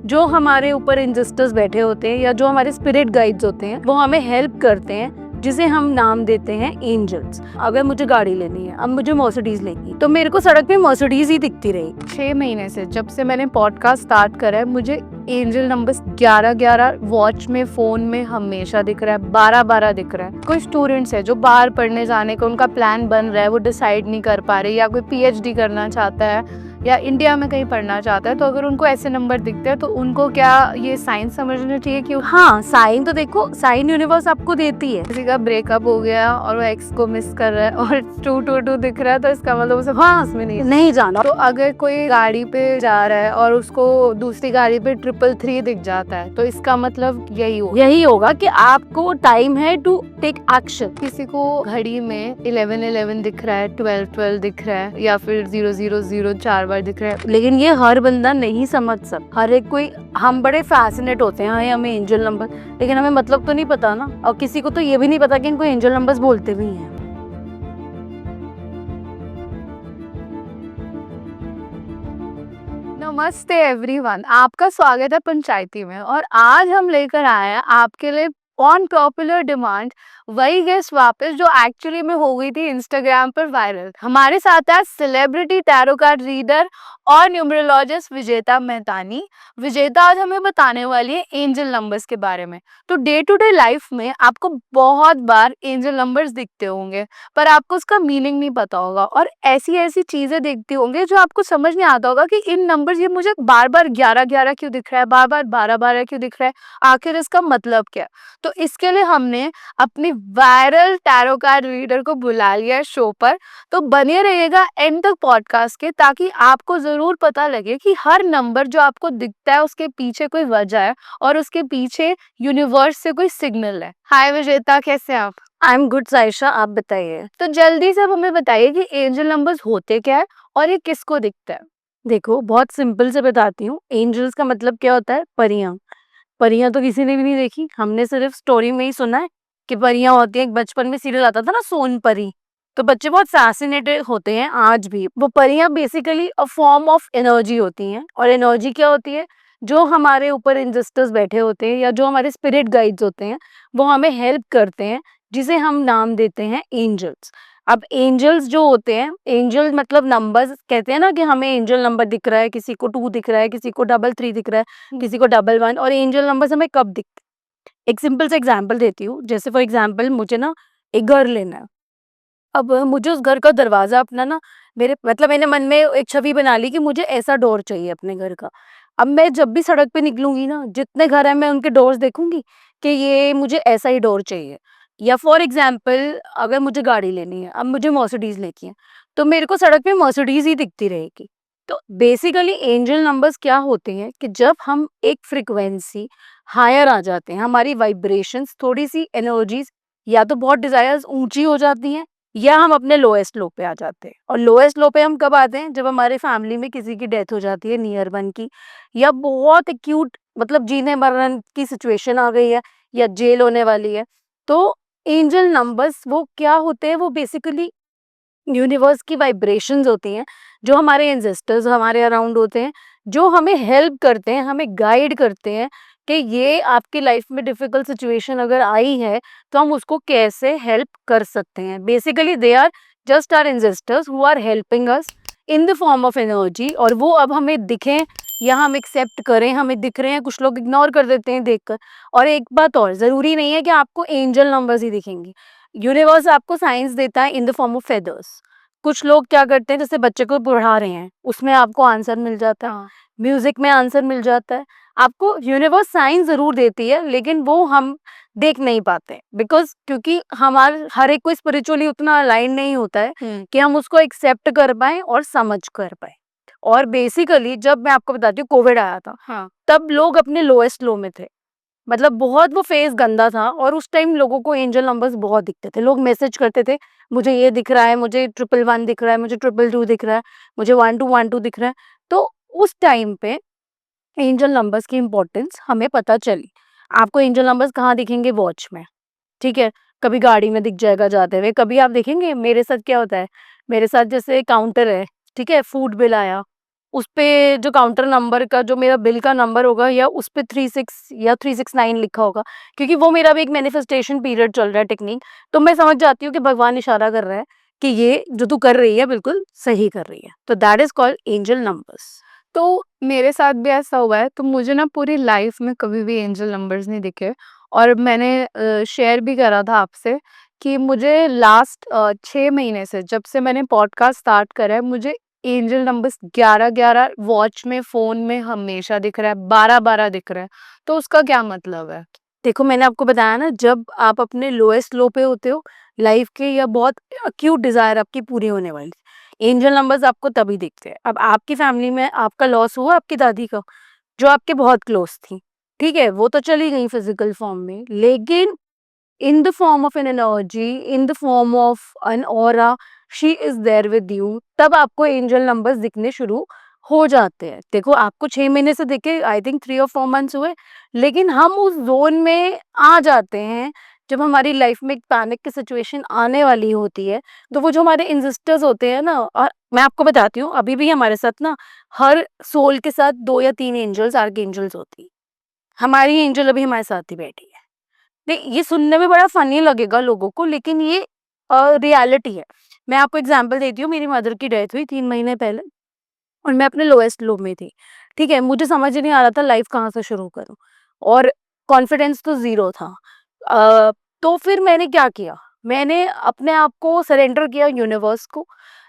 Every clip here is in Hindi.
जो हमारे ऊपर इंजस्टिस बैठे होते हैं या जो हमारे स्पिरिट गाइड्स होते हैं वो हमें हेल्प करते हैं, जिसे हम नाम देते हैं एंजल्स। अगर मुझे गाड़ी लेनी है, अब मुझे मर्सिडीज लेनी, तो मेरे को सड़क पे मर्सिडीज ही दिखती रही। 6 महीने से जब से मैंने पॉडकास्ट स्टार्ट करा है मुझे एंजल नंबर्स 11-11 वॉच में, फोन में हमेशा दिख रहा है, 12-12 दिख रहा है। कोई स्टूडेंट्स है जो बाहर पढ़ने जाने का उनका प्लान बन रहा है, वो डिसाइड नहीं कर पा रहे, या कोई पीएचडी करना चाहता है या इंडिया में कहीं पढ़ना चाहता है, तो अगर उनको ऐसे नंबर दिखते हैं तो उनको क्या ये साइन समझना चाहिए कि हाँ, साइन तो देखो, साइन यूनिवर्स आपको देती है। किसी का ब्रेकअप हो गया और वो एक्स को मिस कर रहा है और 222 दिख रहा है, तो इसका मतलब उसे पास में नहीं जाना। तो अगर कोई गाड़ी पे जा रहा है और उसको दूसरी गाड़ी पे 333 दिख जाता है, तो इसका मतलब यही होगा कि आपको टाइम है टू टेक एक्शन। किसी को घड़ी में 11-11 दिख रहा है, 12-12 दिख रहा है, या फिर 000 4 बार दिख रहा है, लेकिन ये हर बंदा नहीं समझ सकता। हर एक कोई, हम बड़े फैसिनेट होते हैं हमें एंजल नंबर, लेकिन हमें मतलब तो नहीं पता ना। और किसी को तो ये भी नहीं पता कि इनको एंजल नंबर्स बोलते भी हैं। नमस्ते एवरीवन, आपका स्वागत है पंचायती में। और आज हम लेकर आए हैं आपके लिए ऑन पॉपुलर डिमांड वही गेस्ट वापस जो एक्चुअली में हो गई थी इंस्टाग्राम पर वायरल। हमारे साथ है सेलिब्रिटी टैरो कार्ड रीडर और न्यूमरोलॉजिस्ट विजेता मेहतानी। विजेता आज हमें बताने वाली है एंजल नंबर्स के बारे में। तो डे टू डे लाइफ में आपको बहुत बार एंजल नंबर्स दिखते होंगे, पर आपको उसका मीनिंग नहीं पता होगा, और ऐसी ऐसी चीजें देखते होंगे जो आपको समझ नहीं आता होगा कि इन नंबर्स, ये मुझे बार बार 11-11 क्यों दिख रहा है, बार बार 12-12 क्यों दिख रहा है, आखिर इसका मतलब क्या है। तो इसके लिए हमने अपनी वायरल टैरो कार्ड रीडर को बुला लिया है शो पर। तो बने रहिएगा एंड तक पॉडकास्ट के, ताकि आपको जरूर पता लगे कि हर नंबर जो आपको दिखता है उसके पीछे कोई वजह है और उसके पीछे यूनिवर्स से कोई सिग्नल है। हाय विजेता, कैसे हैं आप? आई एम गुड साइशा, आप बताइए। तो जल्दी से हमें बताइए कि एंजल नंबर्स होते क्या है और ये किसको दिखता है। देखो, बहुत सिंपल से बताती हूँ। एंजल्स का मतलब क्या होता है? परियां। परियां तो किसी ने भी नहीं देखी, हमने सिर्फ स्टोरी में ही सुना है कि परियां होती हैं। एक बचपन में सीरियल आता था ना, सोन परी, तो बच्चे बहुत फैसिनेटेड होते हैं आज भी। वो परियां basically a form of energy होती हैं। और एनर्जी क्या होती है? जो हमारे ऊपर इंजस्टिस बैठे होते हैं या जो हमारे स्पिरिट गाइड्स होते हैं वो हमें हेल्प करते हैं, जिसे हम नाम देते हैं एंजल्स। अब एंजल्स जो होते हैं, एंजल मतलब नंबर्स, कहते हैं ना कि हमें एंजल नंबर दिख रहा है, किसी को 2 दिख रहा है, किसी को 33 दिख रहा है, किसी को 11। और एंजल नंबर्स हमें कब दिखते हैं? एक सिंपल सा एग्जांपल देती हूँ। जैसे फॉर एग्जांपल, मुझे ना एक घर लेना है। अब मुझे उस घर का दरवाजा अपना ना, मेरे मतलब मैंने मन में एक छवि बना ली कि मुझे ऐसा डोर चाहिए अपने घर का। अब मैं जब भी सड़क पे निकलूंगी ना, जितने घर हैं मैं उनके डोर्स देखूंगी कि ये मुझे ऐसा ही डोर चाहिए। या फॉर एग्जाम्पल, अगर मुझे गाड़ी लेनी है, अब मुझे मर्सिडीज लेनी है, तो मेरे को सड़क पे मर्सिडीज ही दिखती रहेगी। तो बेसिकली एंजल नंबर्स क्या होते हैं कि जब हम एक फ्रिक्वेंसी हायर आ जाते हैं, हमारी वाइब्रेशंस, थोड़ी सी एनर्जीज या तो बहुत डिजायर्स ऊंची हो जाती हैं, या हम अपने लोएस्ट लो पे आ जाते हैं। और लोएस्ट लो पे हम कब आते हैं? जब हमारे फैमिली में किसी की डेथ हो जाती है, नियर वन की, या बहुत एक्यूट मतलब जीने मरने की सिचुएशन आ गई है, या जेल होने वाली है। तो एंजल नंबर्स वो क्या होते हैं? वो बेसिकली यूनिवर्स की वाइब्रेशंस होती हैं, जो हमारे एंसेस्टर्स हमारे अराउंड होते हैं, जो हमें हेल्प करते हैं, हमें गाइड करते हैं कि ये आपकी लाइफ में डिफिकल्ट सिचुएशन अगर आई है तो हम उसको कैसे हेल्प कर सकते हैं। Basically they are just our ancestors who are helping us in the form of energy. और वो अब हमें दिखें या हम एक्सेप्ट करें, हमें दिख रहे हैं, कुछ लोग इग्नोर कर देते हैं देखकर। और एक बात और, जरूरी नहीं है कि आपको एंजल नंबर्स ही दिखेंगे। यूनिवर्स आपको साइंस देता है इन द फॉर्म ऑफ फेदर्स। कुछ लोग क्या करते हैं, जैसे बच्चे को पढ़ा रहे हैं, उसमें आपको आंसर मिल जाता है, म्यूजिक में आंसर मिल जाता है। आपको यूनिवर्स साइंस जरूर देती है, लेकिन वो हम देख नहीं पाते, बिकॉज क्योंकि हमारे हर एक कोई स्पिरिचुअली उतना अलाइन नहीं होता है कि हम उसको एक्सेप्ट कर पाए और समझ कर पाए। और बेसिकली जब मैं आपको बताती हूँ, कोविड आया था, तब लोग अपने लोएस्ट लो में थे। मतलब बहुत वो फेज गंदा था, और उस टाइम लोगों को एंजल नंबर्स बहुत दिखते थे। लोग मैसेज करते थे, मुझे ये दिख रहा है, मुझे 111 दिख रहा है, मुझे 222 दिख रहा है, मुझे 1212 दिख रहा है। तो उस टाइम पे एंजल नंबर्स की इंपॉर्टेंस हमें पता चली। आपको एंजल नंबर्स कहाँ दिखेंगे? वॉच में, ठीक है, कभी गाड़ी में दिख जाएगा जाते हुए, कभी आप देखेंगे। मेरे साथ क्या होता है, मेरे साथ जैसे काउंटर है, ठीक है, फूड बिल आया, उस पे जो काउंटर नंबर का जो मेरा बिल का नंबर होगा या उस पे 36 या 369 लिखा होगा, क्योंकि वो मेरा भी एक मैनिफेस्टेशन पीरियड चल रहा है टेक्निक, तो मैं समझ जाती हूँ कि भगवान इशारा कर रहा है कि ये जो तू कर रही है बिल्कुल सही कर रही है। तो that is called angel numbers. तो मेरे साथ भी ऐसा हुआ है, तो मुझे ना पूरी लाइफ में कभी भी एंजल नंबर्स नहीं दिखे, और मैंने शेयर भी करा था आपसे कि मुझे लास्ट 6 महीने से, जब से मैंने पॉडकास्ट स्टार्ट करा है, मुझे एंजल नंबर्स 11-11 वॉच में, फ़ोन में हमेशा दिख रहा है, 12-12 दिख रहा है। तो उसका क्या मतलब है? देखो, मैंने आपको बताया ना, जब आप अपने लोएस्ट लो पे होते हो लाइफ के, या बहुत अक्यूट डिजायर आपकी पूरी होने वाली, एंजल नंबर्स आपको तभी दिखते हैं। अब आपकी फैमिली में आपका लॉस हुआ आपकी दादी का, जो आपके बहुत क्लोज थी, ठीक है, वो तो चली गई फिजिकल फॉर्म में, लेकिन in the form of an energy, in the form of an aura, she is there with you, तब आपको एंजल नंबर्स दिखने शुरू हो जाते हैं। देखो, आपको 6 महीने से दिखे, आई थिंक 3 और 4 मंथ्स हुए, लेकिन हम उस जोन में आ जाते हैं जब हमारी लाइफ में एक पैनिक की सिचुएशन आने वाली होती है। तो वो जो हमारे इंसिस्टर्स होते हैं ना, और मैं आपको बताती हूँ, अभी भी हमारे साथ ना हर सोल के साथ 2 या 3 एंजल्स, आर्क एंजल्स होती है। हमारी एंजल अभी हमारे साथ ही बैठी है। नहीं, ये सुनने में बड़ा फनी लगेगा लोगों को, लेकिन ये रियलिटी है। मैं आपको एग्जांपल देती हूँ, मेरी मदर की डेथ हुई 3 महीने पहले, और मैं अपने लोएस्ट लो में थी, ठीक है, मुझे समझ ही नहीं आ रहा था लाइफ कहाँ से शुरू करूँ, और कॉन्फिडेंस तो जीरो था। तो फिर मैंने क्या किया, मैंने अपने आप को सरेंडर किया यूनिवर्स को।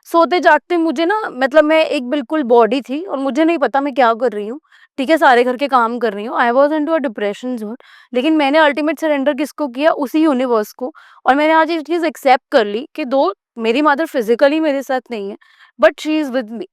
सोते जागते मुझे ना, मतलब मैं एक बिल्कुल बॉडी थी और मुझे नहीं पता मैं क्या कर रही हूँ, ठीक है, सारे घर के काम कर रही हूँ, I was into a depression zone. लेकिन मैंने अल्टीमेट सरेंडर किसको किया, उसी यूनिवर्स को। और मैंने आज ये चीज एक्सेप्ट कर ली कि दो मेरी मदर फिजिकली मेरे साथ नहीं है, but she is with me.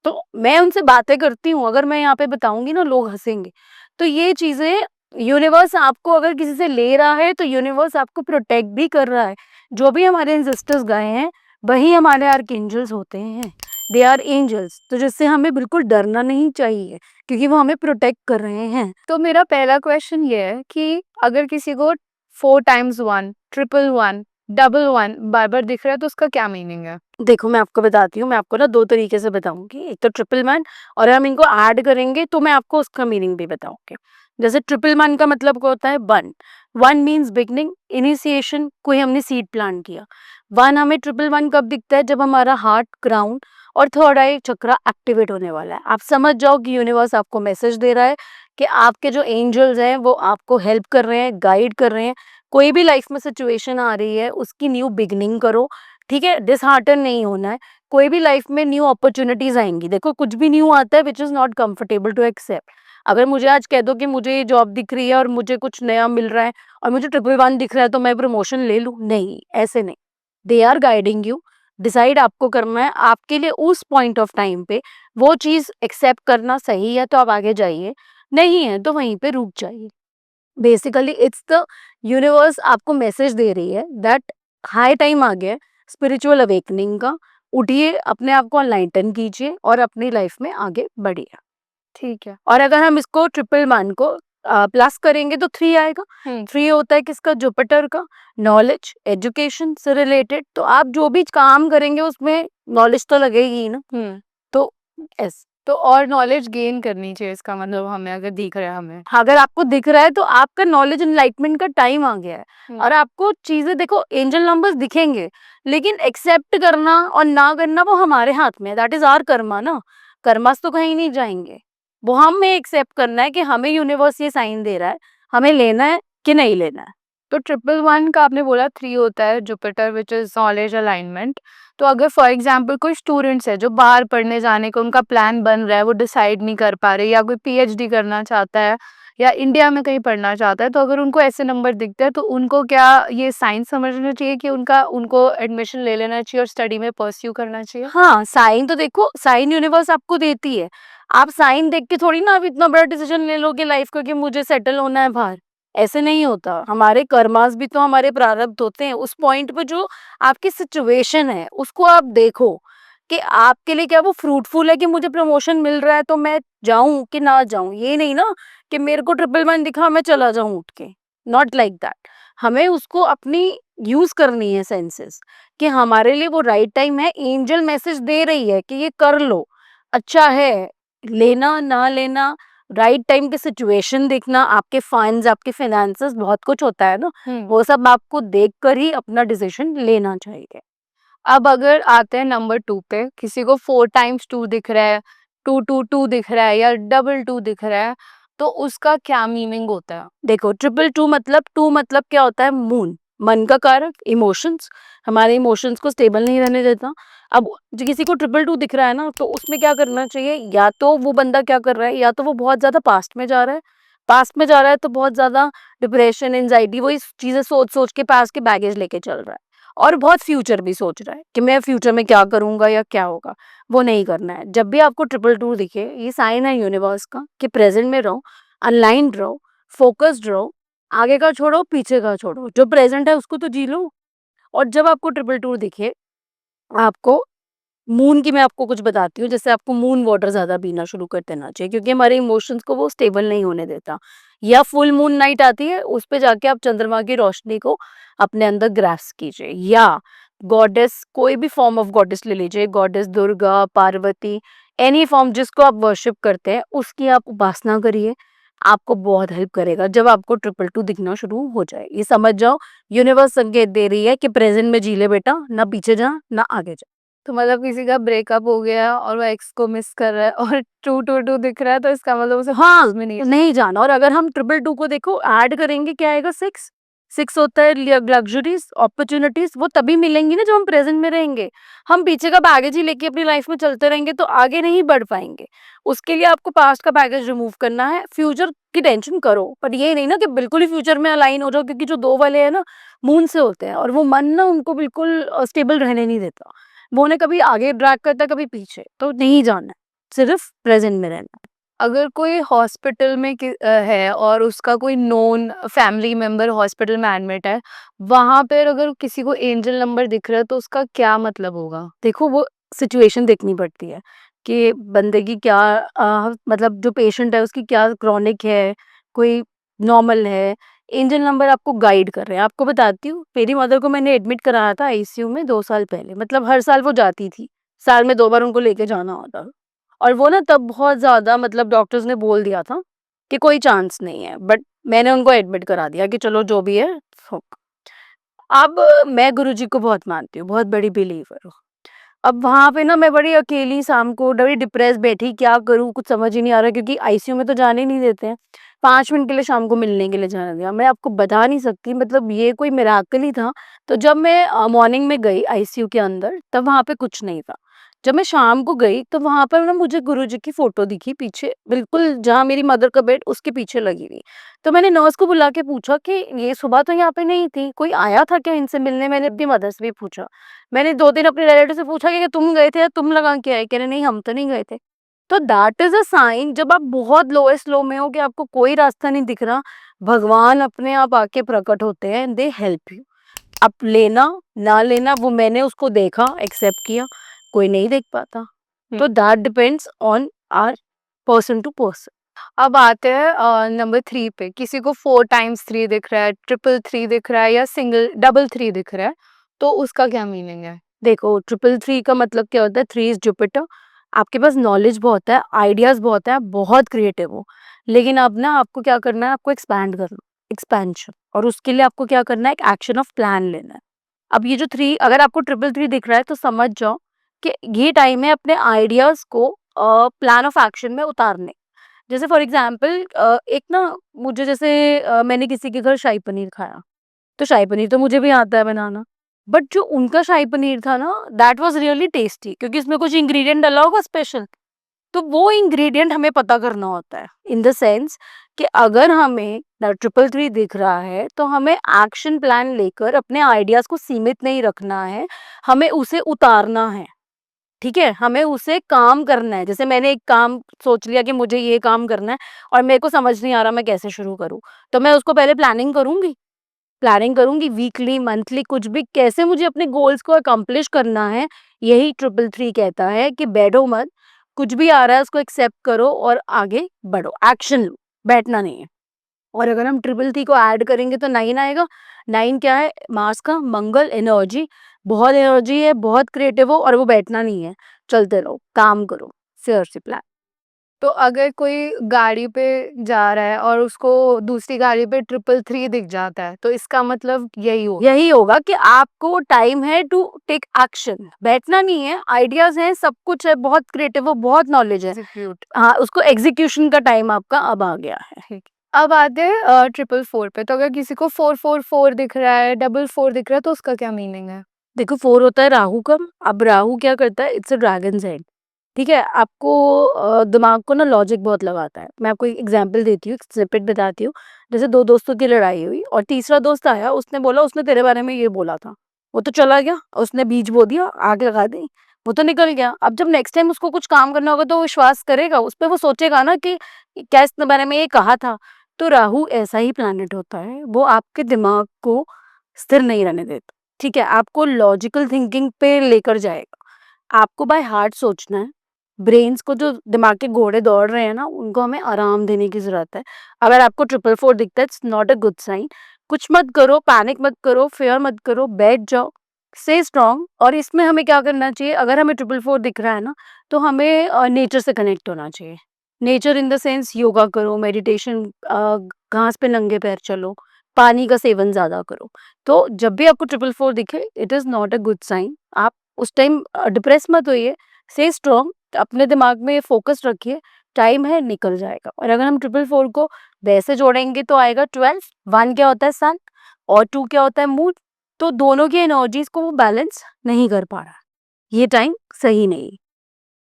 तो मैं उनसे बातें करती हूँ, अगर मैं यहाँ पे बताऊंगी ना लोग हंसेंगे। तो ये चीजें, यूनिवर्स आपको अगर किसी से ले रहा है तो यूनिवर्स आपको प्रोटेक्ट भी कर रहा है। जो भी हमारे एंसेस्टर्स गए हैं वही हमारे आर्कएंजल्स होते हैं, दे आर एंजल्स, तो जिससे हमें बिल्कुल डरना नहीं चाहिए, क्योंकि वो हमें प्रोटेक्ट कर रहे हैं। तो मेरा पहला क्वेश्चन ये है कि अगर किसी को 4 x 1, 111, 11 बार-बार दिख रहा है, तो उसका क्या मीनिंग है? देखो, मैं आपको बताती हूँ, मैं आपको ना 2 तरीके से बताऊँगी। एक तो ट्रिपल वन, और हम इनको ऐड करेंगे तो मैं आपको उसका मीनिंग भी बताऊँगी। जैसे ट्रिपल वन का मतलब क्या होता है, 1, 1 मीन्स बिगिनिंग, इनिशिएशन, कोई हमने सीड प्लांट किया। 1 हमें ट्रिपल वन कब दिखता है, जब हमारा हार्ट, ग्राउंड और थर्ड आई चक्रा एक्टिवेट होने वाला है। आप समझ जाओ कि यूनिवर्स आपको मैसेज दे रहा है कि आपके जो एंजल्स हैं वो आपको हेल्प कर रहे हैं, गाइड कर रहे हैं। कोई भी लाइफ में सिचुएशन आ रही है, उसकी न्यू बिगिनिंग करो, ठीक है, डिसहार्टन नहीं होना है। कोई भी लाइफ में न्यू अपॉर्चुनिटीज आएंगी, देखो कुछ भी न्यू आता है which is not comfortable to accept. अगर मुझे आज कह दो कि मुझे ये जॉब दिख रही है और मुझे कुछ नया मिल रहा है और मुझे ट्रिपल वन दिख रहा है तो मैं प्रमोशन ले लूं, नहीं, ऐसे नहीं। They are guiding you, decide आपको करना है, आपके लिए उस पॉइंट ऑफ टाइम पे वो चीज एक्सेप्ट करना सही है तो आप आगे जाइए, नहीं है तो वहीं पे रुक जाइए। बेसिकली इट्स द यूनिवर्स आपको मैसेज दे रही है दैट हाई टाइम आ गया है स्पिरिचुअल अवेकनिंग का। उठिए, अपने आप को एनलाइटन कीजिए और अपनी लाइफ में आगे बढ़िए। ठीक है। और अगर हम इसको ट्रिपल वन को प्लस करेंगे तो 3 आएगा। हुँ। 3 होता है किसका, जुपिटर का, नॉलेज, एजुकेशन से रिलेटेड। तो आप जो भी काम करेंगे उसमें नॉलेज तो लगेगी ही ना। हुँ। तो ऐसे, तो और नॉलेज गेन करनी चाहिए, इसका मतलब हमें अगर दिख रहा है हमें। अगर आपको दिख रहा है तो आपका नॉलेज एनलाइटमेंट का टाइम आ गया है। हुँ। और आपको चीजें, देखो एंजल नंबर्स दिखेंगे, लेकिन एक्सेप्ट करना और ना करना वो हमारे हाथ में है। दैट इज आवर कर्मा ना, कर्मास तो कहीं नहीं जाएंगे, वो हमें एक्सेप्ट करना है कि हमें यूनिवर्स ये साइन दे रहा है, हमें लेना है कि नहीं लेना है। तो ट्रिपल वन का आपने बोला 3 होता है, Jupiter which is knowledge alignment. तो अगर फॉर एग्जांपल कोई स्टूडेंट्स है जो बाहर पढ़ने जाने का उनका प्लान बन रहा है, वो डिसाइड नहीं कर पा रहे, या कोई पीएचडी करना चाहता है या इंडिया में कहीं पढ़ना चाहता है, तो अगर उनको ऐसे नंबर दिखते हैं तो उनको क्या ये साइन समझना चाहिए कि उनको एडमिशन ले लेना चाहिए और स्टडी में परस्यू करना चाहिए? हाँ, साइन तो देखो, साइन यूनिवर्स आपको देती है। आप साइन देख के थोड़ी ना आप इतना बड़ा डिसीजन ले लोगे लाइफ का कि मुझे सेटल होना है बाहर। ऐसे नहीं होता। हमारे कर्मास भी तो हमारे प्रारब्ध होते हैं। उस पॉइंट पे जो आपकी सिचुएशन है उसको आप देखो कि आपके लिए क्या वो फ्रूटफुल है कि मुझे प्रमोशन मिल रहा है तो मैं जाऊं कि ना जाऊं। ये नहीं ना कि मेरे को ट्रिपल वन दिखा मैं चला जाऊं उठ के। Not like that. हमें उसको अपनी यूज करनी है सेंसेस, कि हमारे लिए वो राइट टाइम है। एंजल मैसेज दे रही है कि ये कर लो। अच्छा है, लेना ना लेना, राइट टाइम पे सिचुएशन देखना, आपके फंड्स, आपके फाइनेंसेस, बहुत कुछ होता है ना, वो सब आपको देख कर ही अपना डिसीजन लेना चाहिए। अब अगर आते हैं नंबर 2 पे, किसी को 4 टाइम्स 2 दिख रहा है, 2, 2, 2 दिख रहा है या डबल 2 दिख रहा है, तो उसका क्या मीनिंग होता है? देखो, ट्रिपल टू मतलब क्या होता है? मून, मन का कारक, इमोशंस, हमारे इमोशंस को स्टेबल नहीं रहने देता। अब जो किसी को ट्रिपल टू दिख रहा है ना, तो उसमें क्या करना चाहिए? या तो वो बंदा क्या कर रहा है, या तो वो बहुत ज्यादा पास्ट में जा रहा है, पास्ट में जा रहा है तो बहुत ज्यादा डिप्रेशन, एंजाइटी, वही चीजें सोच सोच के पास्ट के बैगेज लेके चल रहा है, और बहुत फ्यूचर भी सोच रहा है कि मैं फ्यूचर में क्या करूंगा या क्या होगा। वो नहीं करना है। जब भी आपको ट्रिपल टू दिखे, ये साइन है यूनिवर्स का कि प्रेजेंट में रहो, अनलाइंड रहो, फोकस्ड रहो, आगे का छोड़ो, पीछे का छोड़ो, जो प्रेजेंट है उसको तो जी लो। और जब आपको ट्रिपल टू दिखे, आपको मून की मैं आपको कुछ बताती हूँ, जैसे आपको मून वाटर ज्यादा पीना शुरू कर देना चाहिए, क्योंकि हमारे इमोशंस को वो स्टेबल नहीं होने देता। या फुल मून नाइट आती है, उस पे जाके आप चंद्रमा की रोशनी को अपने अंदर ग्रास्प कीजिए। या गॉडेस, कोई भी फॉर्म ऑफ गॉडेस ले लीजिए, goddess Durga, Parvati, any form जिसको आप वर्शिप करते हैं, उसकी आप उपासना करिए। आपको बहुत हेल्प करेगा जब आपको ट्रिपल टू दिखना शुरू हो जाए। ये समझ जाओ, यूनिवर्स संकेत दे रही है कि प्रेजेंट में जी ले बेटा, ना पीछे जा ना आगे जा। तो मतलब किसी का ब्रेकअप हो गया और वो एक्स को मिस कर रहा है और 2, 2, 2 दिख रहा है, तो इसका मतलब उसे हाँ, में नहीं है। नहीं जाना। और अगर हम ट्रिपल टू को देखो ऐड करेंगे, क्या आएगा? सिक्स। सिक्स होता है लग्जरीज, अपॉर्चुनिटीज, वो तभी मिलेंगी ना जब हम प्रेजेंट में रहेंगे। हम पीछे का बैगेज ही लेके अपनी लाइफ में चलते रहेंगे तो आगे नहीं बढ़ पाएंगे। उसके लिए आपको पास्ट का बैगेज रिमूव करना है, फ्यूचर की टेंशन करो, पर ये नहीं ना कि बिल्कुल ही फ्यूचर में अलाइन हो जाओ, क्योंकि जो दो वाले हैं ना, मून से होते हैं, और वो मन ना उनको बिल्कुल स्टेबल रहने नहीं देता। वो उन्हें कभी आगे ड्रैग करता है, कभी पीछे, तो नहीं जाना है, सिर्फ प्रेजेंट में रहना है। अगर कोई हॉस्पिटल में है और उसका कोई नोन फैमिली मेंबर हॉस्पिटल में एडमिट है, वहां पर अगर किसी को एंजल नंबर दिख रहा है, तो उसका क्या मतलब होगा? देखो, वो सिचुएशन देखनी पड़ती है कि बंदे की क्या मतलब जो पेशेंट है उसकी क्या क्रॉनिक है, कोई नॉर्मल है। एंजल नंबर आपको गाइड कर रहे हैं। आपको बताती हूँ, मेरी मदर को मैंने एडमिट कराया था आईसीयू में 2 साल पहले। मतलब हर साल वो जाती थी, साल में 2 बार उनको लेके जाना होता। और वो ना तब बहुत ज्यादा, मतलब डॉक्टर्स ने बोल दिया था कि कोई चांस नहीं है, बट मैंने उनको एडमिट करा दिया कि चलो जो भी है हो। अब मैं गुरुजी को बहुत मानती हूँ, बहुत बड़ी बिलीवर हूँ। अब वहाँ पे ना मैं बड़ी अकेली शाम को बड़ी डिप्रेस बैठी, क्या करूँ कुछ समझ ही नहीं आ रहा, क्योंकि आईसीयू में तो जाने ही नहीं देते हैं। 5 मिनट के लिए शाम को मिलने के लिए जाना दिया, मैं आपको बता नहीं सकती, मतलब ये कोई मिराकल ही था। तो जब मैं मॉर्निंग में गई आईसीयू के अंदर, तब वहाँ पे कुछ नहीं था। जब मैं शाम को गई तो वहाँ पर ना मुझे गुरुजी की फोटो दिखी पीछे, बिल्कुल जहाँ मेरी मदर का बेड उसके पीछे लगी हुई। तो मैंने नर्स को बुला के पूछा कि ये सुबह तो यहाँ पे नहीं थी, कोई आया था क्या इनसे मिलने? मैंने अपनी मदर से भी पूछा। मैंने 2 दिन अपने रिलेटिव से पूछा कि तुम गए थे या तुम लगा के आए? कह रहे नहीं, हम तो नहीं गए थे। तो दैट इज़ अ साइन, जब आप बहुत लोएस्ट लो में हो कि आपको कोई रास्ता नहीं दिख रहा, भगवान अपने आप आके प्रकट होते हैं एंड दे हेल्प यू। अब लेना, ना लेना, वो मैंने उसको देखा, एक्सेप्ट किया, कोई नहीं देख पाता। तो that depends on our person to person. अब आते हैं नंबर 3 पे, किसी को 4 टाइम्स 3 दिख रहा है, ट्रिपल 3 दिख रहा है या सिंगल डबल 3 दिख रहा है, तो उसका क्या मीनिंग है? देखो, ट्रिपल थ्री का मतलब क्या होता है? Three is Jupiter. आपके पास नॉलेज बहुत है, आइडियाज बहुत है, आप बहुत क्रिएटिव हो, लेकिन अब ना आपको क्या करना है? आपको एक्सपैंड करना, एक्सपेंशन। और उसके लिए आपको क्या करना है? एक एक्शन ऑफ प्लान लेना है। अब ये जो थ्री, अगर आपको ट्रिपल थ्री दिख रहा है तो समझ जाओ कि ये टाइम है अपने आइडियाज को प्लान ऑफ एक्शन में उतारने। जैसे फॉर एग्जाम्पल, एक ना, मुझे जैसे मैंने किसी के घर शाही पनीर खाया, तो शाही पनीर तो मुझे भी आता है बनाना, बट जो उनका शाही पनीर था ना, दैट वाज रियली टेस्टी, क्योंकि इसमें कुछ इंग्रेडिएंट डाला होगा स्पेशल। तो वो इंग्रेडिएंट हमें पता करना होता है, इन द सेंस कि अगर हमें ट्रिपल थ्री दिख रहा है तो हमें एक्शन प्लान लेकर अपने आइडियाज को सीमित नहीं रखना है, हमें उसे उतारना है। ठीक है, हमें उसे काम करना है। जैसे मैंने एक काम सोच लिया कि मुझे ये काम करना है, और मेरे को समझ नहीं आ रहा मैं कैसे शुरू करूं, तो मैं उसको पहले प्लानिंग करूंगी वीकली, मंथली, कुछ भी, कैसे मुझे अपने गोल्स को अकम्प्लिश करना है। यही ट्रिपल थ्री कहता है कि बैठो मत, कुछ भी आ रहा है उसको एक्सेप्ट करो और आगे बढ़ो, एक्शन लो, बैठना नहीं है। और अगर हम ट्रिपल थ्री को ऐड करेंगे तो 9 आएगा। 9 क्या है? मार्स का, मंगल, एनर्जी, बहुत एनर्जी है, बहुत क्रिएटिव हो, और वो बैठना नहीं है, चलते रहो, काम करो, CRC प्लान। तो अगर कोई गाड़ी पे जा रहा है और उसको दूसरी गाड़ी पे 333 दिख जाता है, तो इसका मतलब यही होगा कि आपको टाइम है टू टेक एक्शन, बैठना नहीं है, आइडियाज हैं, सब कुछ है, बहुत क्रिएटिव हो, बहुत नॉलेज है, एग्जीक्यूट। हाँ उसको एग्जीक्यूशन का टाइम आपका अब आ गया है। ठीक। अब आते हैं 444 पे। तो अगर किसी को 444 दिख रहा है, 44 दिख रहा है, तो उसका क्या मीनिंग है? देखो 4 होता है राहु का। अब राहु क्या करता है, इट्स अ ड्रैगन्स हेड। ठीक है, आपको दिमाग को ना लॉजिक बहुत लगाता है। मैं आपको एक एग्जांपल देती हूँ, एक स्निपेट बताती हूँ। जैसे दो दोस्तों की लड़ाई हुई और तीसरा दोस्त आया, उसने बोला उसने तेरे बारे में ये बोला था। वो तो चला गया, उसने बीज बो दिया, आग लगा दी, वो तो निकल गया। अब जब नेक्स्ट टाइम उसको कुछ काम करना होगा तो वो विश्वास करेगा उस पर, वो सोचेगा ना कि क्या इसने बारे में ये कहा था। तो राहु ऐसा ही प्लैनेट होता है, वो आपके दिमाग को स्थिर नहीं रहने देता। ठीक है, आपको लॉजिकल थिंकिंग पे लेकर जाएगा। आपको बाय हार्ट सोचना है। ब्रेन्स को, जो दिमाग के घोड़े दौड़ रहे हैं ना, उनको हमें आराम देने की ज़रूरत है। अगर आपको 444 दिखता है, it's not a good sign. कुछ मत करो, पैनिक मत करो, फेयर मत करो, बैठ जाओ, स्टे स्ट्रांग। और इसमें हमें क्या करना चाहिए, अगर हमें 444 दिख रहा है ना, तो हमें नेचर से कनेक्ट होना चाहिए। Nature in the sense yoga करो, मेडिटेशन, घास पे नंगे पैर चलो, पानी का सेवन ज़्यादा करो। तो जब भी आपको 444 दिखे, it is not a good sign. आप उस टाइम डिप्रेस मत होइए, स्टे स्ट्रांग, अपने दिमाग में फोकस रखिए, टाइम है, निकल जाएगा। और अगर हम 444 को वैसे जोड़ेंगे तो आएगा 12। 1 क्या होता है सन, और 2 क्या होता है मून। तो दोनों की एनर्जीज को वो बैलेंस नहीं कर पा रहा, ये टाइम सही नहीं।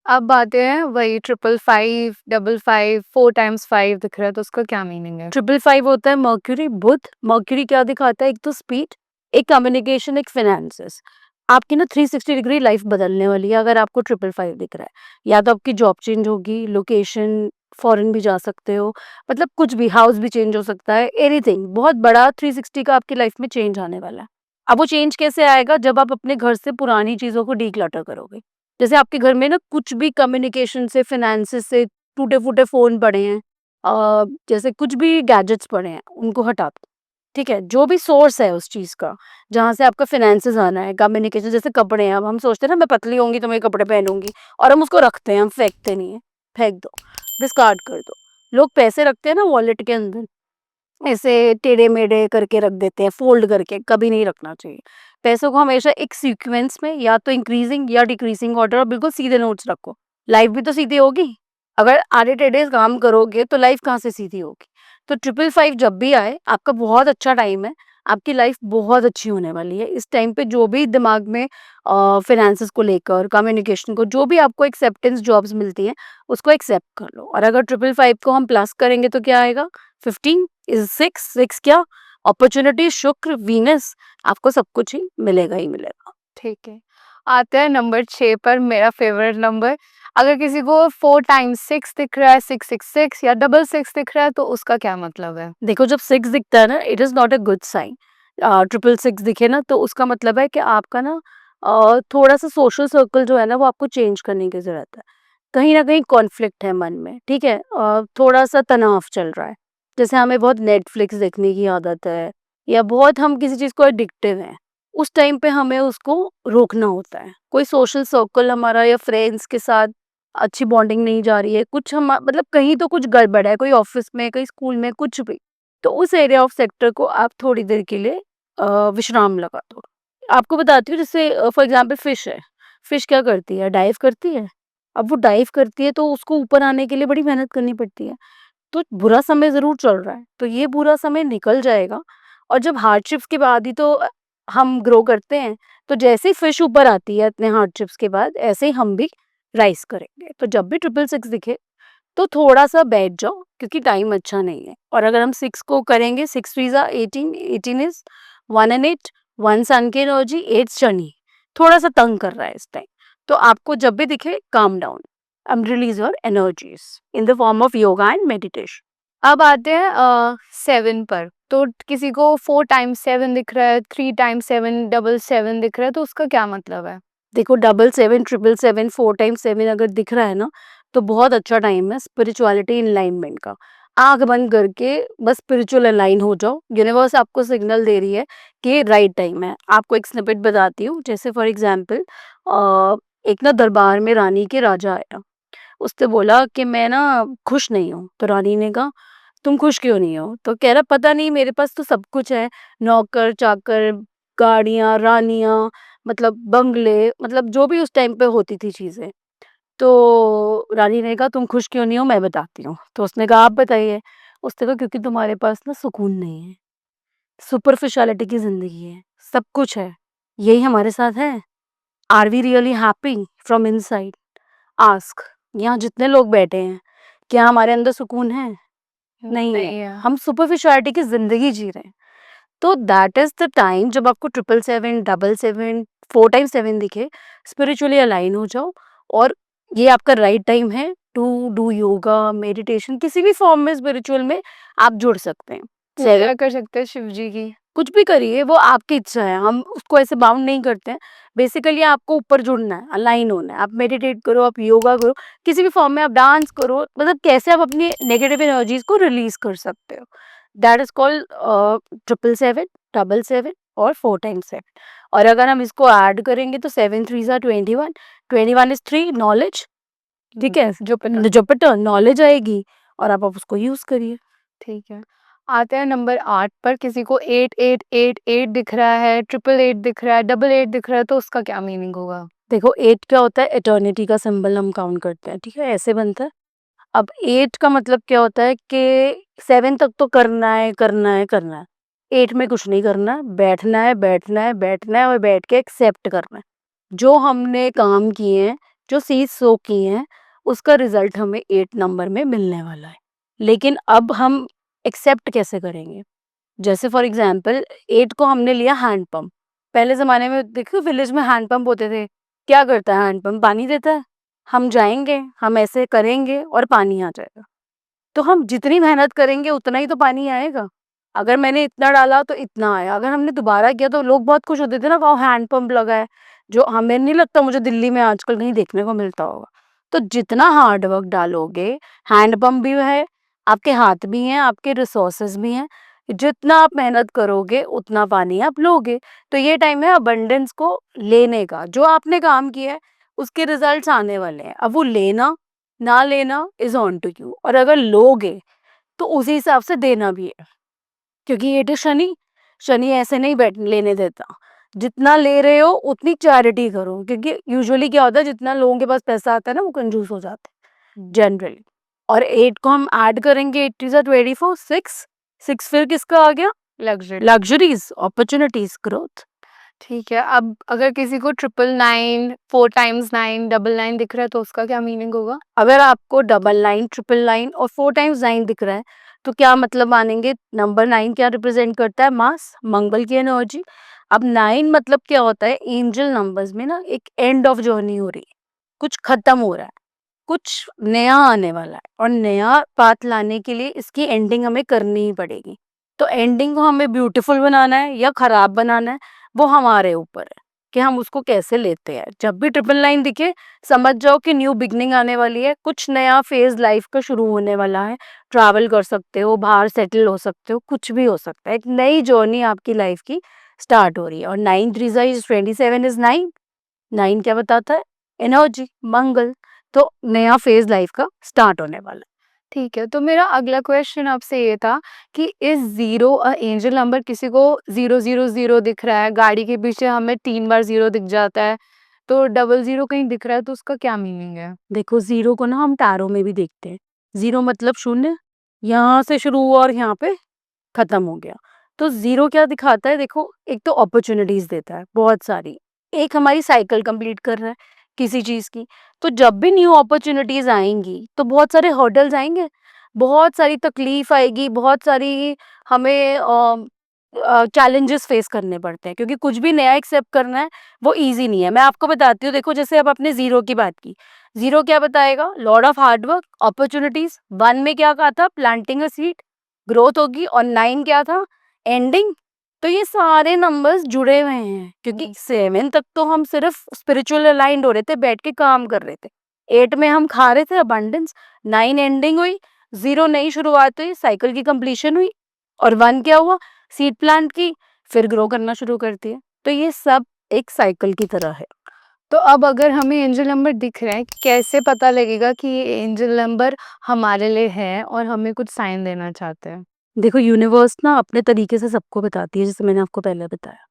अब आते हैं वही 555, 55, 4 टाइम्स 5 दिख रहा है, तो उसका क्या मीनिंग है? 555 होता है मर्क्यूरी, बुध। मर्क्यूरी क्या दिखाता है, एक तो स्पीड, एक कम्युनिकेशन, एक फाइनेंसेस। आपकी ना 360 डिग्री लाइफ बदलने वाली है अगर आपको 555 दिख रहा है। या तो आपकी जॉब चेंज होगी, लोकेशन, फॉरेन भी जा सकते हो, मतलब कुछ भी, हाउस भी चेंज हो सकता है, एनीथिंग बहुत बड़ा 360 का आपकी लाइफ में चेंज आने वाला है। अब वो चेंज कैसे आएगा, जब आप अपने घर से पुरानी चीजों को डीक्लटर करोगे। जैसे आपके घर में ना कुछ भी कम्युनिकेशन से, फाइनेंसेस से टूटे फूटे फोन पड़े हैं, जैसे कुछ भी गैजेट्स पड़े हैं, उनको हटा दो। ठीक है, जो भी सोर्स है उस चीज़ का, जहाँ से आपका फाइनेंसेस आना है, कम्युनिकेशन, जैसे कपड़े हैं, अब हम सोचते हैं ना मैं पतली होंगी तो मैं कपड़े पहनूंगी, और हम उसको रखते हैं, हम फेंकते नहीं है। फेंक दो, डिस्कार्ड कर दो। लोग पैसे रखते हैं ना वॉलेट के अंदर, ऐसे टेढ़े मेढ़े करके रख देते हैं, फोल्ड करके, कभी नहीं रखना चाहिए। पैसों को हमेशा एक सीक्वेंस में, या तो इंक्रीजिंग या डिक्रीजिंग ऑर्डर, और बिल्कुल सीधे नोट्स रखो। लाइफ भी तो सीधी होगी। अगर आधे टेढ़े काम करोगे तो लाइफ कहाँ से सीधी होगी। तो 555 जब भी आए, आपका बहुत अच्छा टाइम है, आपकी लाइफ बहुत अच्छी होने वाली है। इस टाइम पे जो भी दिमाग में फाइनेंसेस को लेकर, कम्युनिकेशन को, जो भी आपको एक्सेप्टेंस जॉब्स मिलती हैं, उसको एक्सेप्ट कर लो। और अगर 555 को हम प्लस करेंगे तो क्या आएगा, 15 इज 6। 6 क्या, अपॉर्चुनिटी, शुक्र, वीनस, आपको सब कुछ ही मिलेगा ही मिलेगा। ठीक है। आते हैं नंबर 6 पर, मेरा फेवरेट नंबर। अगर किसी को 4 टाइम्स 6 दिख रहा है, 666 या 66 दिख रहा है, तो उसका क्या मतलब है? देखो जब 6 दिखता है ना, it is not a good sign. 666 दिखे ना, तो उसका मतलब है कि आपका ना थोड़ा-सा सोशल सर्कल जो है ना, वो आपको चेंज करने की ज़रूरत है। कहीं न कहीं कॉन्फ्लिक्ट है मन में, ठीक है? थोड़ा-सा तनाव चल रहा है। जैसे हमें बहुत नेटफ्लिक्स देखने की आदत है, या बहुत हम किसी चीज़ को एडिक्टिव हैं, उस टाइम पे हमें उसको रोकना होता है। कोई सोशल सर्कल हमारा या फ्रेंड्स के साथ अच्छी बॉन्डिंग नहीं जा रही है, कुछ हम मतलब कहीं तो कुछ गड़बड़ है, कोई ऑफ़िस में, कहीं स्कूल में, कुछ भी। तो उस एरिया ऑफ सेक्टर को आप थोड़ी देर के लिए विश्राम लगा दो। आपको बताती हूँ, जैसे फॉर एग्ज़ाम्पल फ़िश है। फ़िश क्या करती है? डाइव करती है। अब वो डाइव करती है तो उसको ऊपर आने के लिए बड़ी मेहनत करनी पड़ती है। तो बुरा समय ज़रूर चल रहा है, तो ये बुरा समय निकल जाएगा। और जब हार्डशिप्स के बाद ही तो हम ग्रो करते हैं। तो जैसे ही फ़िश ऊपर आती है इतने हार्डशिप्स के बाद, ऐसे ही हम भी राइज़ करेंगे। तो जब भी 666 दिखे, तो थोड़ा-सा बैठ जाओ, क्योंकि टाइम अच्छा नहीं है। और अगर हम 6 को करेंगे, 6 थ्री ज़ा 18, 18 इज़ 1 एंड 8, 1 सन की एनर्जी, 8 शनि, थोड़ा-सा तंग कर रहा है इस टाइम। तो आपको जब भी दिखे, calm down and release your energies in the form of yoga and meditation. अब आते हैं 7 पर। तो किसी को 4 टाइम्स 7 दिख रहा है, 3 टाइम्स 7, डबल 7 दिख रहा है, तो उसका क्या मतलब है? देखो 777, 777, 4 टाइम्स 7 अगर दिख रहा है ना, तो बहुत अच्छा टाइम है स्पिरिचुअलिटी अलाइनमेंट का। आँख बंद करके बस स्पिरिचुअल अलाइन हो जाओ। यूनिवर्स आपको सिग्नल दे रही है कि राइट टाइम है। आपको एक स्निपेट बताती हूँ, जैसे फॉर एग्जांपल एक ना दरबार में रानी के राजा आया। उसने बोला कि मैं ना खुश नहीं हूँ। तो रानी ने कहा तुम खुश क्यों नहीं हो? तो कह रहा पता नहीं, मेरे पास तो सब कुछ है, नौकर चाकर, गाड़ियां, रानियां, मतलब बंगले, मतलब जो भी उस टाइम पे होती थी चीजें। तो रानी ने कहा तुम खुश क्यों नहीं हो, मैं बताती हूँ। तो उसने कहा आप बताइए। उसने कहा क्योंकि तुम्हारे पास ना सुकून नहीं है, सुपरफिशियलिटी की जिंदगी है, सब कुछ है, यही हमारे साथ है। Are we really happy from inside? Ask. यहाँ जितने लोग बैठे हैं, क्या हमारे अंदर सुकून है? नहीं है। नहीं है। हम सुपरफिशियलिटी की जिंदगी जी रहे हैं। तो दैट इज द टाइम जब आपको 777, 777, 4 टाइम 7 दिखे, स्पिरिचुअली अलाइन हो जाओ। और ये आपका राइट टाइम है टू डू योगा, मेडिटेशन, किसी भी फॉर्म में स्पिरिचुअल में आप जुड़ सकते हैं। पूजा कर सकते हैं शिव जी की। कुछ भी करिए, वो आपकी इच्छा है, हम उसको ऐसे बाउंड नहीं करते हैं। बेसिकली आपको ऊपर जुड़ना है, अलाइन होना है। आप मेडिटेट करो, आप योगा करो, किसी भी फॉर्म में आप डांस करो, मतलब कैसे आप अपनी नेगेटिव एनर्जीज को रिलीज कर सकते हो। दैट इज कॉल्ड 777, 777 और 4 टाइम 7। और अगर हम इसको ऐड करेंगे तो 7 3 21, 21 इज 3 नॉलेज। ठीक है, जो पता। जो पैटर्न नॉलेज आएगी और आप उसको यूज करिए। ठीक है। आते हैं नंबर 8 पर। किसी को 8888 दिख रहा है, 888 दिख रहा है, 88 दिख रहा है, तो उसका क्या मीनिंग होगा? देखो 8 क्या होता है, एटर्निटी का सिंबल हम काउंट करते हैं, ठीक है, ऐसे बनता है। अब 8 का मतलब क्या होता है कि 7 तक तो करना है, करना है, करना है। 8 में कुछ नहीं करना है, बैठना है, बैठना है, बैठना है और बैठ के एक्सेप्ट करना है। जो हमने काम किए हैं, जो सीज सो की हैं, उसका रिजल्ट हमें 8 नंबर में मिलने वाला है। लेकिन अब हम एक्सेप्ट कैसे करेंगे? जैसे फॉर एग्जाम्पल 8 को हमने लिया हैंड पंप। पहले ज़माने में देखो विलेज में हैंड पंप होते थे। क्या करता है हैंड पंप? पानी देता है। हम जाएँगे, हम ऐसे करेंगे और पानी आ जाएगा। तो हम जितनी मेहनत करेंगे उतना ही तो पानी आएगा। अगर मैंने इतना डाला तो इतना आया। अगर हमने दोबारा किया तो लोग बहुत खुश होते थे ना, वाओ हैंड पंप लगा है। जो हमें नहीं लगता मुझे दिल्ली में आजकल कहीं देखने को मिलता होगा। तो जितना हार्ड वर्क डालोगे, हैंड पंप भी है, आपके हाथ भी हैं, आपके रिसोर्सेज भी हैं। जितना आप मेहनत करोगे उतना पानी आप लोगे। तो ये टाइम है अबंडेंस को लेने का। जो आपने काम किया है उसके रिजल्ट्स आने वाले हैं। अब वो लेना ना लेना इज ऑन टू यू। और अगर लोगे तो उसी हिसाब से देना भी है, क्योंकि ये तो शनि, शनि ऐसे नहीं बैठ लेने देता। जितना ले रहे हो उतनी चैरिटी करो, क्योंकि यूजुअली क्या होता है जितना लोगों के पास पैसा आता है ना वो कंजूस हो जाते हैं जनरली। और 8 को हम ऐड करेंगे, 8 इज 24, 6, 6 फिर किसका आ गया? लग्जरी। Luxuries, opportunities, growth. ठीक है। अब अगर किसी को 999, 4 टाइम्स 9, 99 दिख रहा है, तो उसका क्या मीनिंग होगा? अगर आपको 99, 999 और 4 टाइम्स 9 दिख रहा है तो क्या मतलब मानेंगे? नंबर 9 क्या रिप्रेजेंट करता है? मास, मंगल की एनर्जी। अब 9 मतलब क्या होता है? एंजल नंबर्स में ना एक एंड ऑफ जर्नी हो रही है, कुछ खत्म हो रहा है, कुछ नया आने वाला है। और नया पाथ लाने के लिए इसकी एंडिंग हमें करनी ही पड़ेगी। तो एंडिंग को हमें ब्यूटीफुल बनाना है या खराब बनाना है, वो हमारे ऊपर है कि हम उसको कैसे लेते हैं। जब भी 999 दिखे समझ जाओ कि न्यू बिगनिंग आने वाली है, कुछ नया फेज लाइफ का शुरू होने वाला है। ट्रैवल कर सकते हो, बाहर सेटल हो सकते हो, कुछ भी हो सकता है। एक नई जर्नी आपकी लाइफ की स्टार्ट हो रही है। और 9 3 इज 27 इज 9। 9 क्या बताता है? एनर्जी, मंगल। तो नया फेज लाइफ का स्टार्ट होने वाला है। ठीक है। तो मेरा अगला क्वेश्चन आपसे ये था कि is zero a angel number? किसी को 000 दिख रहा है, गाड़ी के पीछे हमें 3 बार 0 दिख जाता है, तो 00 कहीं दिख रहा है, तो उसका क्या मीनिंग है? देखो जीरो को ना हम टैरो में भी देखते हैं। जीरो मतलब शून्य, यहाँ से शुरू हुआ और यहाँ पे खत्म हो गया। तो जीरो क्या दिखाता है? देखो एक तो अपॉर्चुनिटीज देता है बहुत सारी, एक हमारी साइकिल कंप्लीट कर रहा है किसी चीज की। तो जब भी न्यू अपॉर्चुनिटीज आएंगी तो बहुत सारे हर्डल्स आएंगे, बहुत सारी तकलीफ आएगी, बहुत सारी हमें चैलेंजेस फेस करने पड़ते हैं, क्योंकि कुछ भी नया एक्सेप्ट करना है वो इजी नहीं है। मैं आपको बताती हूँ, देखो जैसे अब आपने जीरो की बात की, जीरो क्या बताएगा? Lord of hard work, opportunities. 1 में क्या कहा था? प्लांटिंग अ सीड, ग्रोथ होगी। और 9 क्या था? एंडिंग। तो ये सारे नंबर्स जुड़े हुए हैं, क्योंकि 7 तक तो हम सिर्फ स्पिरिचुअल अलाइंड हो रहे थे, बैठ के काम कर रहे थे। 8 में हम खा रहे थे अबंडेंस, 9 एंडिंग हुई, 0 नई शुरुआत हुई, साइकिल की कंप्लीशन हुई। और 1 क्या हुआ? सीड प्लांट की, फिर ग्रो करना शुरू करती है। तो ये सब एक साइकिल की तरह है। तो अब अगर हमें एंजल नंबर दिख रहे हैं, कैसे पता लगेगा कि ये एंजल नंबर हमारे लिए है और हमें कुछ साइन देना चाहते हैं? देखो यूनिवर्स ना अपने तरीके से सबको बताती है, जैसे मैंने आपको पहले बताया।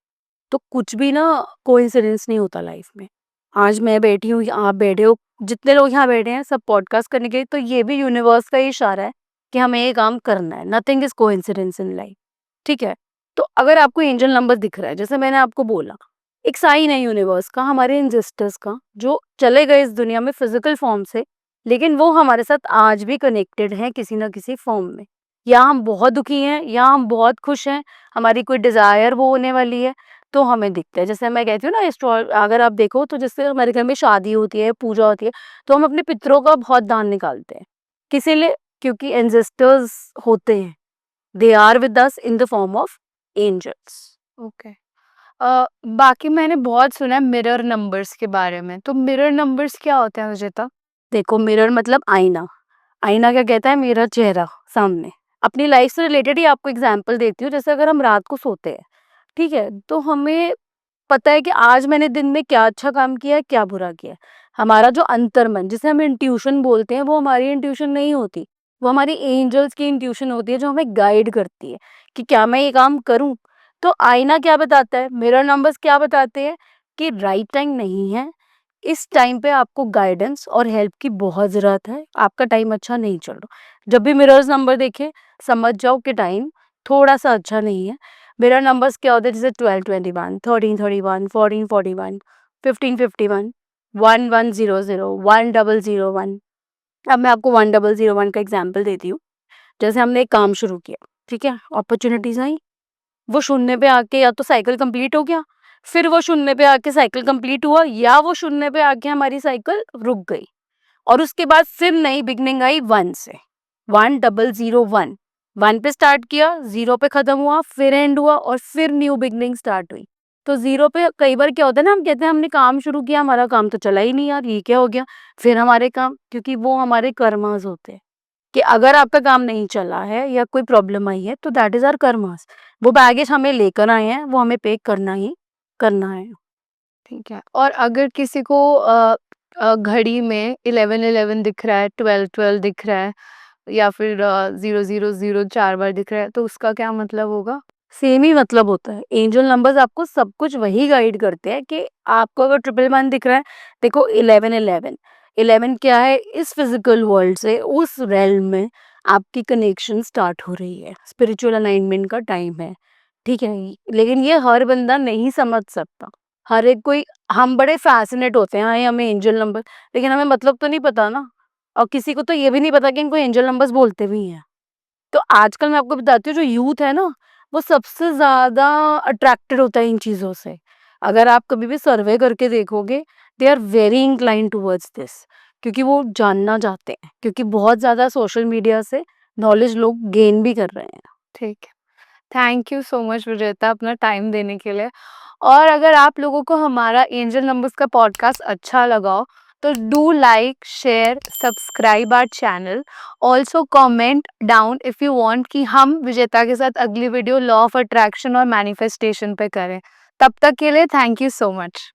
तो कुछ भी ना कोइंसिडेंस नहीं होता लाइफ में। आज मैं बैठी हूँ, आप बैठे हो, जितने लोग यहाँ बैठे हैं सब पॉडकास्ट करने के लिए, तो ये भी यूनिवर्स का ही इशारा है कि हमें ये काम करना है। Nothing is coincidence in life, ठीक है? तो अगर आपको एंजल नंबर दिख रहा है, जैसे मैंने आपको बोला, एक साइन है यूनिवर्स का, हमारे एंसेस्टर्स का, जो चले गए इस दुनिया में फिज़िकल फॉर्म से, लेकिन वो हमारे साथ आज भी कनेक्टेड हैं किसी न किसी फॉर्म में। या हम बहुत दुखी हैं, या हम बहुत खुश हैं, हमारी कोई डिज़ायर वो होने वाली है, तो हमें दिखता है। जैसे मैं कहती हूँ ना, अगर आप देखो तो जैसे हमारे घर में शादी होती है, पूजा होती है, तो हम अपने पितरों का बहुत दान निकालते हैं। किस लिए? क्योंकि एंसेस्टर्स होते हैं, they are with us in the form of angels. Okay. बाकी मैंने बहुत सुना है मिरर नंबर्स के बारे में, तो मिरर नंबर्स क्या होते हैं विजेता? देखो मिरर मतलब आईना। आईना क्या कहता है? मेरा चेहरा सामने। अपनी लाइफ से रिलेटेड ही आपको एग्जांपल देती हूँ। जैसे अगर हम रात को सोते हैं, ठीक है? तो हमें पता है कि आज मैंने दिन में क्या अच्छा काम किया है, क्या बुरा किया है। हमारा जो अंतर्मन, जिसे हम इंट्यूशन बोलते हैं, वो हमारी इंट्यूशन नहीं होती। वो हमारी एंजल्स की इंट्यूशन होती है, जो हमें गाइड करती है कि क्या मैं ये काम करूँ? तो आईना क्या बताता है? मिरर नंबर्स क्या बताते हैं? कि राइट टाइम नहीं है। इस टाइम पे आपको गाइडेंस और हेल्प की बहुत ज़रूरत है। आपका टाइम अच्छा नहीं चल रहा। जब भी मिरर्स नंबर देखें, समझ जाओ कि टाइम थोड़ा-सा अच्छा नहीं है। मिरर नंबर्स क्या होते हैं? जैसे 12-21, 13-31, 14-41, 15-51, 1100, 1001। अब मैं आपको 1001 का एग्ज़ाम्पल देती हूँ। जैसे हमने एक काम शुरू किया, ठीक है? अपॉर्च्युनिटीज़ आई, वो शून्य पे आके या तो साइकिल कंप्लीट हो गया, फिर वो शून्य पे आके साइकिल कंप्लीट हुआ, या वो शून्य पे आके हमारी साइकिल रुक गई, और उसके बाद फिर नई बिगनिंग आई 1 से। 1001, 1 पे स्टार्ट किया, 0 पे खत्म हुआ, फिर एंड हुआ और फिर न्यू बिगनिंग स्टार्ट हुई। तो 0 पे कई बार क्या होता है ना, हम कहते हैं हमने काम शुरू किया, हमारा काम तो चला ही नहीं यार, ये क्या हो गया? फिर हमारे काम, क्योंकि वो हमारे कर्मास होते हैं कि अगर आपका काम नहीं चला है या कोई प्रॉब्लम आई है, तो दैट इज़ आवर कर्मास। वो बैगेज हमें लेकर आए हैं, वो हमें पे करना ही करना है। ठीक है। और अगर किसी को घड़ी में 11-11 दिख रहा है, 12-12 दिख रहा है, या फिर 0-0-0 4 बार दिख रहा है, तो उसका क्या मतलब होगा? सेम ही मतलब होता है। एंजल नंबर्स आपको सब कुछ वही गाइड करते हैं कि आपको अगर 111 दिख रहा है, देखो 11-11, 11 क्या है? इस फिजिकल वर्ल्ड से उस रेल्म में आपकी कनेक्शन स्टार्ट हो रही है, स्पिरिचुअल अलाइनमेंट का टाइम है, ठीक है? लेकिन ये हर बंदा नहीं समझ सकता। हर एक कोई, हम बड़े फैसिनेट होते हैं, हाँ, ये हमें एंजल नंबर, लेकिन हमें मतलब तो नहीं पता ना। और किसी को तो ये भी नहीं पता कि इनको एंजल नंबर्स बोलते भी हैं। तो आजकल मैं आपको बताती हूँ, जो यूथ है ना, वो सबसे ज़्यादा अट्रैक्टेड होता है इन चीज़ों से। अगर आप कभी भी सर्वे करके देखोगे, they are very inclined towards this, क्योंकि वो जानना चाहते हैं, क्योंकि बहुत ज़्यादा सोशल मीडिया से नॉलेज लोग गेन भी कर रहे हैं। ठीक है। थैंक यू सो मच विजेता अपना टाइम देने के लिए। और अगर आप लोगों को हमारा एंजल नंबर्स का पॉडकास्ट अच्छा लगा हो, तो do like, share, subscribe our channel. Also comment down if you want कि हम विजेता के साथ अगली वीडियो लॉ ऑफ अट्रैक्शन और मैनिफेस्टेशन पे करें। तब तक के लिए थैंक यू सो मच।